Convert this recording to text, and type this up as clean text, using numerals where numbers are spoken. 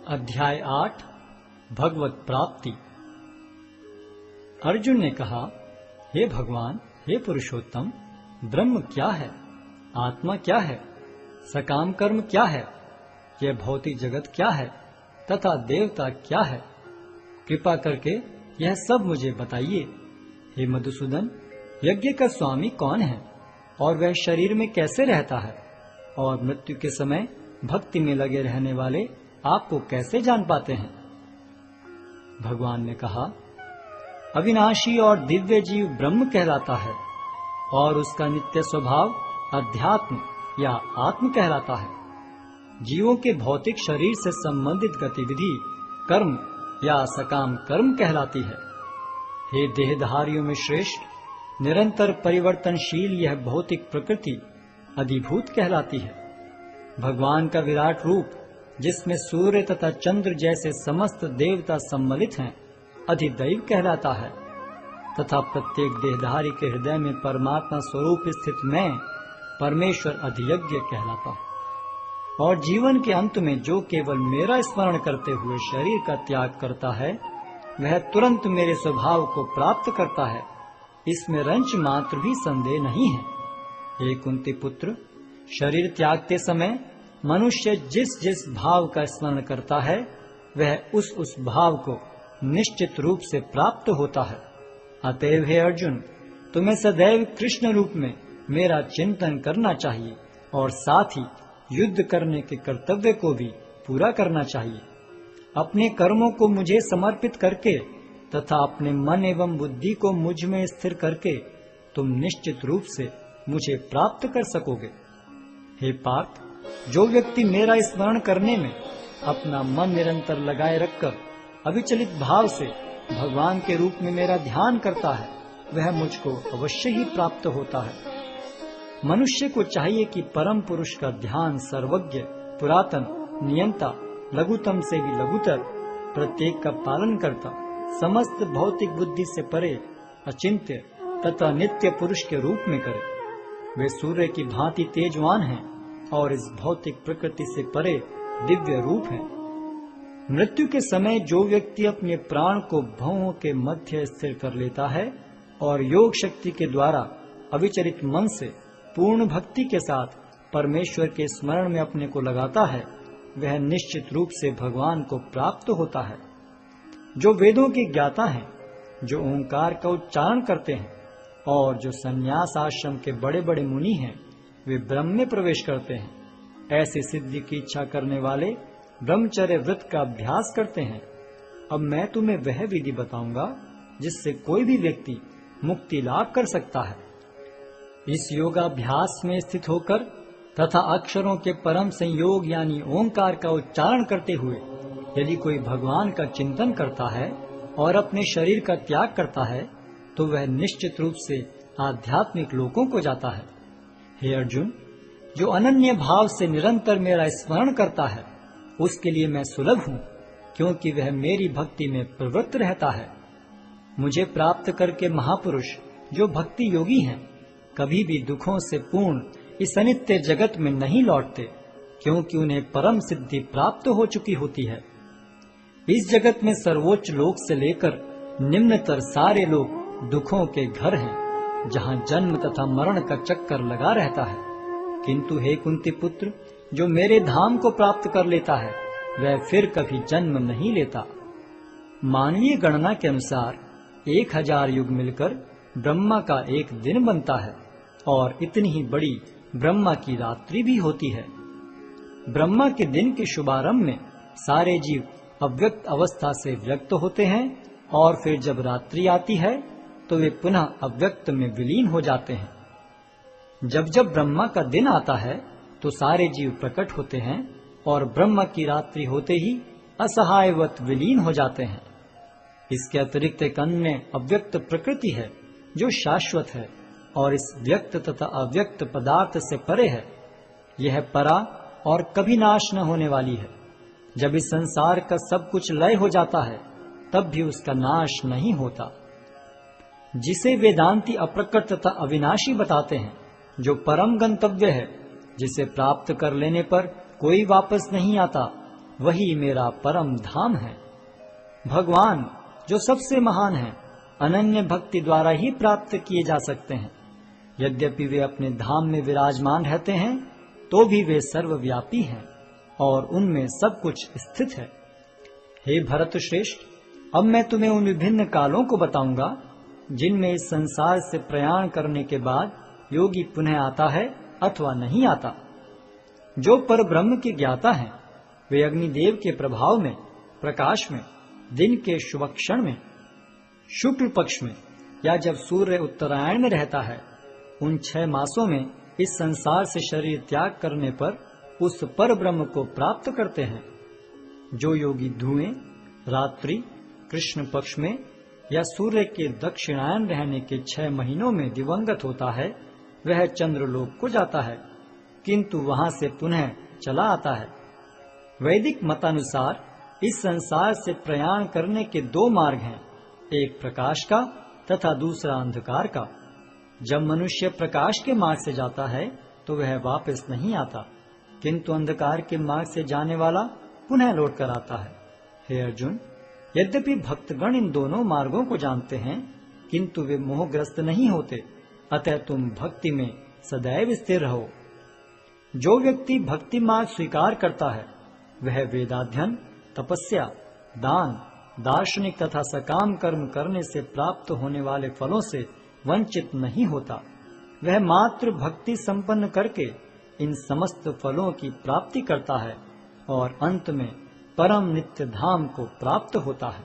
अध्याय 8 भगवत प्राप्ति। अर्जुन ने कहा, हे भगवान, हे पुरुषोत्तम, ब्रह्म क्या है, आत्मा क्या है, सकाम कर्म क्या है, यह भौतिक जगत क्या है तथा देवता क्या है? कृपा करके यह सब मुझे बताइए। हे मधुसूदन, यज्ञ का स्वामी कौन है और वह शरीर में कैसे रहता है, और मृत्यु के समय भक्ति में लगे रहने वाले आपको कैसे जान पाते हैं? भगवान ने कहा, अविनाशी और दिव्य जीव ब्रह्म कहलाता है और उसका नित्य स्वभाव अध्यात्म या आत्म कहलाता है। जीवों के भौतिक शरीर से संबंधित गतिविधि कर्म या सकाम कर्म कहलाती है। हे देहधारियों में श्रेष्ठ, निरंतर परिवर्तनशील यह भौतिक प्रकृति अधिभूत कहलाती है। भगवान का विराट रूप, जिसमें सूर्य तथा चंद्र जैसे समस्त देवता सम्मिलित हैं, अधिदैव कहलाता है तथा प्रत्येक देहधारी के हृदय में परमात्मा स्वरूप स्थित मैं परमेश्वर अधियज्ञ कहलाता हूँ। और जीवन के अंत में जो केवल मेरा स्मरण करते हुए शरीर का त्याग करता है, वह तुरंत मेरे स्वभाव को प्राप्त करता है, इसमें रंच मात्र भी संदेह नहीं है। हे कुंती पुत्र, शरीर त्यागते समय मनुष्य जिस जिस भाव का स्मरण करता है, वह उस भाव को निश्चित रूप से प्राप्त होता है। अतएव हे अर्जुन, तुम्हें सदैव कृष्ण रूप में मेरा चिंतन करना चाहिए और साथ ही युद्ध करने के कर्तव्य को भी पूरा करना चाहिए। अपने कर्मों को मुझे समर्पित करके तथा अपने मन एवं बुद्धि को मुझ में स्थिर करके तुम निश्चित रूप से मुझे प्राप्त कर सकोगे। हे पार्थ, जो व्यक्ति मेरा स्मरण करने में अपना मन निरंतर लगाए रखकर अविचलित भाव से भगवान के रूप में मेरा ध्यान करता है, वह मुझको अवश्य ही प्राप्त होता है। मनुष्य को चाहिए कि परम पुरुष का ध्यान सर्वज्ञ, पुरातन, नियंता, लघुतम से भी लघुतर, प्रत्येक का पालन करता, समस्त भौतिक बुद्धि से परे, अचिंत्य तथा नित्य पुरुष के रूप में करे। वे सूर्य की भांति तेजवान हैं और इस भौतिक प्रकृति से परे दिव्य रूप है। मृत्यु के समय जो व्यक्ति अपने प्राण को भवों के मध्य स्थिर कर लेता है और योग शक्ति के द्वारा अविचलित मन से पूर्ण भक्ति के साथ परमेश्वर के स्मरण में अपने को लगाता है, वह निश्चित रूप से भगवान को प्राप्त होता है। जो वेदों के ज्ञाता हैं, जो ओंकार का उच्चारण करते हैं और जो संन्यास आश्रम के बड़े बड़े मुनि हैं, वे ब्रह्म में प्रवेश करते हैं। ऐसी सिद्धि की इच्छा करने वाले ब्रह्मचर्य व्रत का अभ्यास करते हैं। अब मैं तुम्हें वह विधि बताऊंगा जिससे कोई भी व्यक्ति मुक्ति लाभ कर सकता है। इस योगाभ्यास में स्थित होकर तथा अक्षरों के परम संयोग यानी ओंकार का उच्चारण करते हुए यदि कोई भगवान का चिंतन करता है और अपने शरीर का त्याग करता है, तो वह निश्चित रूप से आध्यात्मिक लोकों को जाता है। हे अर्जुन, जो अनन्य भाव से निरंतर मेरा स्मरण करता है, उसके लिए मैं सुलभ हूँ, क्योंकि वह मेरी भक्ति में प्रवृत्त रहता है। मुझे प्राप्त करके महापुरुष जो भक्ति योगी हैं, कभी भी दुखों से पूर्ण इस अनित्य जगत में नहीं लौटते, क्योंकि उन्हें परम सिद्धि प्राप्त हो चुकी होती है। इस जगत में सर्वोच्च लोक से लेकर निम्नतर सारे लोग दुखों के घर हैं, जहाँ जन्म तथा मरण का चक्कर लगा रहता है। किंतु हे कुंती पुत्र, जो मेरे धाम को प्राप्त कर लेता है, वह फिर कभी जन्म नहीं लेता। मानवीय गणना के अनुसार 1000 युग मिलकर ब्रह्मा का एक दिन बनता है और इतनी ही बड़ी ब्रह्मा की रात्रि भी होती है। ब्रह्मा के दिन के शुभारंभ में सारे जीव अव्यक्त अवस्था से व्यक्त होते हैं और फिर जब रात्रि आती है तो वे पुनः अव्यक्त में विलीन हो जाते हैं। जब जब ब्रह्मा का दिन आता है तो सारे जीव प्रकट होते हैं और ब्रह्मा की रात्रि होते ही असहायवत विलीन हो जाते हैं। इसके अतिरिक्त एक अन्य अव्यक्त प्रकृति है जो शाश्वत है और इस व्यक्त तथा अव्यक्त पदार्थ से परे है। यह परा और कभी नाश न होने वाली है। जब इस संसार का सब कुछ लय हो जाता है, तब भी उसका नाश नहीं होता। जिसे वेदांती अप्रकट तथा अविनाशी बताते हैं, जो परम गंतव्य है, जिसे प्राप्त कर लेने पर कोई वापस नहीं आता, वही मेरा परम धाम है। भगवान जो सबसे महान है, अनन्य भक्ति द्वारा ही प्राप्त किए जा सकते हैं। यद्यपि वे अपने धाम में विराजमान रहते हैं, तो भी वे सर्वव्यापी हैं और उनमें सब कुछ स्थित है। हे भरत श्रेष्ठ, अब मैं तुम्हें उन विभिन्न कालों को बताऊंगा जिनमें इस संसार से प्रयाण करने के बाद योगी पुनः आता है अथवा नहीं आता। जो पर ब्रह्म के ज्ञाता हैं, वे अग्निदेव के प्रभाव में, प्रकाश में, दिन के शुभ क्षण में, शुक्ल पक्ष में या जब सूर्य उत्तरायण में रहता है, उन 6 मासों में इस संसार से शरीर त्याग करने पर उस पर ब्रह्म को प्राप्त करते हैं। जो योगी धुएं, रात्रि, कृष्ण पक्ष में या सूर्य के दक्षिणायन रहने के 6 महीनों में दिवंगत होता है, वह चंद्रलोक को जाता है, किंतु वहां से पुनः चला आता है। वैदिक मतानुसार इस संसार से प्रयाण करने के 2 मार्ग हैं, एक प्रकाश का तथा दूसरा अंधकार का। जब मनुष्य प्रकाश के मार्ग से जाता है तो वह वापस नहीं आता, किंतु अंधकार के मार्ग से जाने वाला पुनः लौट कर आता है। हे अर्जुन, यद्यपि भक्तगण इन दोनों मार्गों को जानते हैं, किंतु वे मोहग्रस्त नहीं होते, अतः तुम भक्ति में सदैव स्थिर रहो। जो व्यक्ति भक्ति मार्ग स्वीकार करता है, वह वेदाध्ययन, तपस्या, दान, दार्शनिक तथा सकाम कर्म करने से प्राप्त होने वाले फलों से वंचित नहीं होता। वह मात्र भक्ति संपन्न करके इन समस्त फलों की प्राप्ति करता है और अंत में परम नित्य धाम को प्राप्त होता है।